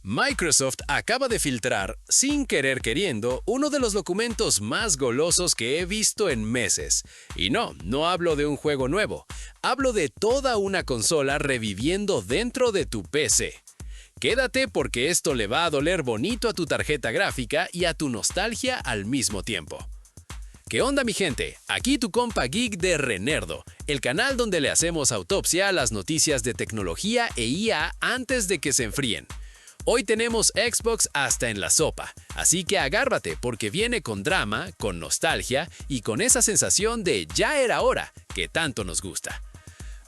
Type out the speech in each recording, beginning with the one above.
Microsoft acaba de filtrar, sin querer queriendo, uno de los documentos más golosos que he visto en meses. Y no hablo de un juego nuevo, hablo de toda una consola reviviendo dentro de tu PC. Quédate porque esto le va a doler bonito a tu tarjeta gráfica y a tu nostalgia al mismo tiempo. ¿Qué onda, mi gente? Aquí tu compa geek de Renerdo, el canal donde le hacemos autopsia a las noticias de tecnología e IA antes de que se enfríen. Hoy tenemos Xbox hasta en la sopa, así que agárrate porque viene con drama, con nostalgia y con esa sensación de ya era hora que tanto nos gusta.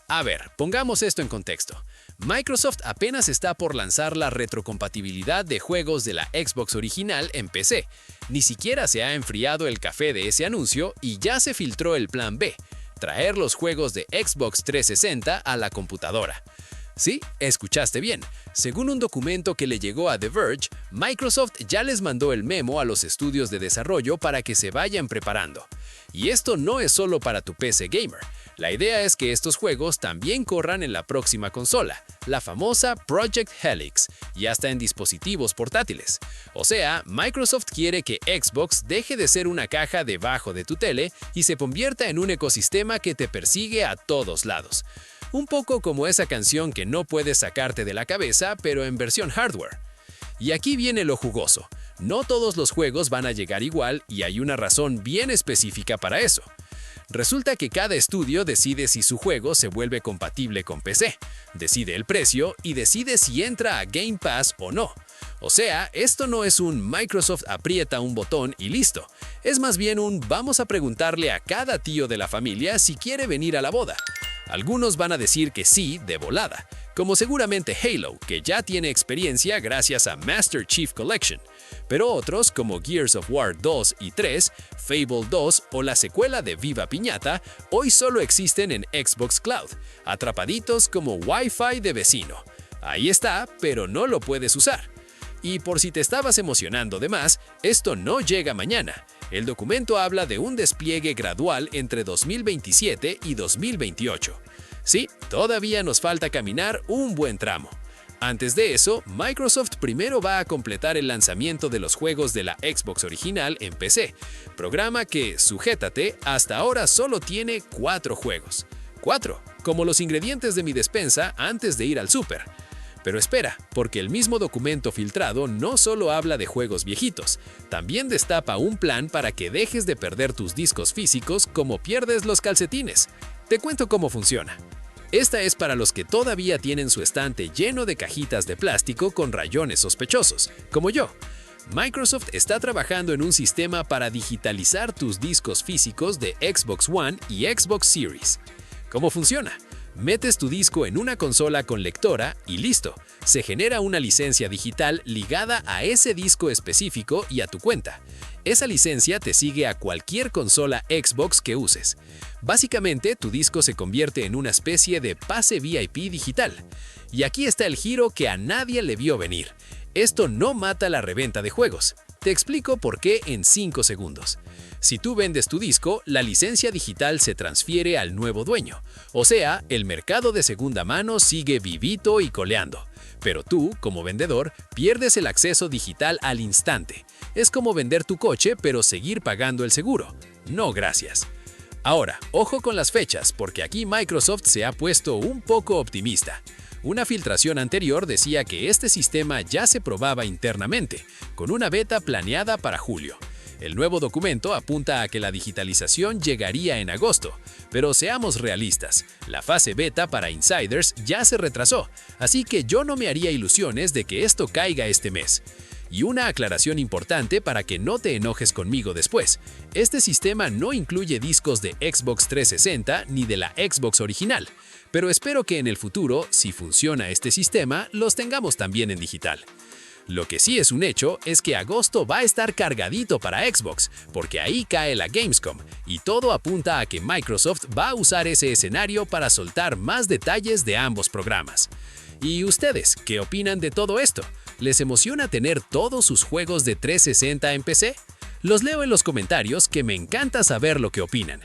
A ver, pongamos esto en contexto. Microsoft apenas está por lanzar la retrocompatibilidad de juegos de la Xbox original en PC. Ni siquiera se ha enfriado el café de ese anuncio y ya se filtró el plan B, traer los juegos de Xbox 360 a la computadora. Sí, escuchaste bien. Según un documento que le llegó a The Verge, Microsoft ya les mandó el memo a los estudios de desarrollo para que se vayan preparando. Y esto no es solo para tu PC gamer. La idea es que estos juegos también corran en la próxima consola, la famosa Project Helix, y hasta en dispositivos portátiles. O sea, Microsoft quiere que Xbox deje de ser una caja debajo de tu tele y se convierta en un ecosistema que te persigue a todos lados. Un poco como esa canción que no puedes sacarte de la cabeza, pero en versión hardware. Y aquí viene lo jugoso. No todos los juegos van a llegar igual y hay una razón bien específica para eso. Resulta que cada estudio decide si su juego se vuelve compatible con PC, decide el precio y decide si entra a Game Pass o no. O sea, esto no es un Microsoft aprieta un botón y listo. Es más bien un vamos a preguntarle a cada tío de la familia si quiere venir a la boda. Algunos van a decir que sí, de volada, como seguramente Halo, que ya tiene experiencia gracias a Master Chief Collection. Pero otros, como Gears of War 2 y 3, Fable 2 o la secuela de Viva Piñata, hoy solo existen en Xbox Cloud, atrapaditos como Wi-Fi de vecino. Ahí está, pero no lo puedes usar. Y por si te estabas emocionando de más, esto no llega mañana. El documento habla de un despliegue gradual entre 2027 y 2028. Sí, todavía nos falta caminar un buen tramo. Antes de eso, Microsoft primero va a completar el lanzamiento de los juegos de la Xbox original en PC, programa que, sujétate, hasta ahora solo tiene 4 juegos. 4, como los ingredientes de mi despensa antes de ir al súper. Pero espera, porque el mismo documento filtrado no solo habla de juegos viejitos, también destapa un plan para que dejes de perder tus discos físicos como pierdes los calcetines. Te cuento cómo funciona. Esta es para los que todavía tienen su estante lleno de cajitas de plástico con rayones sospechosos, como yo. Microsoft está trabajando en un sistema para digitalizar tus discos físicos de Xbox One y Xbox Series. ¿Cómo funciona? Metes tu disco en una consola con lectora y listo, se genera una licencia digital ligada a ese disco específico y a tu cuenta. Esa licencia te sigue a cualquier consola Xbox que uses. Básicamente, tu disco se convierte en una especie de pase VIP digital. Y aquí está el giro que a nadie le vio venir. Esto no mata la reventa de juegos. Te explico por qué en 5 segundos. Si tú vendes tu disco, la licencia digital se transfiere al nuevo dueño. O sea, el mercado de segunda mano sigue vivito y coleando. Pero tú, como vendedor, pierdes el acceso digital al instante. Es como vender tu coche pero seguir pagando el seguro. No, gracias. Ahora, ojo con las fechas, porque aquí Microsoft se ha puesto un poco optimista. Una filtración anterior decía que este sistema ya se probaba internamente, con una beta planeada para julio. El nuevo documento apunta a que la digitalización llegaría en agosto, pero seamos realistas, la fase beta para insiders ya se retrasó, así que yo no me haría ilusiones de que esto caiga este mes. Y una aclaración importante para que no te enojes conmigo después, este sistema no incluye discos de Xbox 360 ni de la Xbox original, pero espero que en el futuro, si funciona este sistema, los tengamos también en digital. Lo que sí es un hecho es que agosto va a estar cargadito para Xbox, porque ahí cae la Gamescom, y todo apunta a que Microsoft va a usar ese escenario para soltar más detalles de ambos programas. ¿Y ustedes, qué opinan de todo esto? ¿Les emociona tener todos sus juegos de 360 en PC? Los leo en los comentarios que me encanta saber lo que opinan.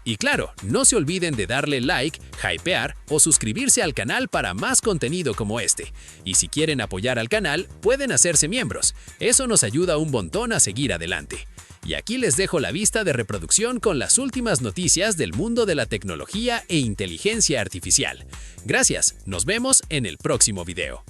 Y claro, no se olviden de darle like, hypear o suscribirse al canal para más contenido como este. Y si quieren apoyar al canal, pueden hacerse miembros. Eso nos ayuda un montón a seguir adelante. Y aquí les dejo la vista de reproducción con las últimas noticias del mundo de la tecnología e inteligencia artificial. Gracias, nos vemos en el próximo video.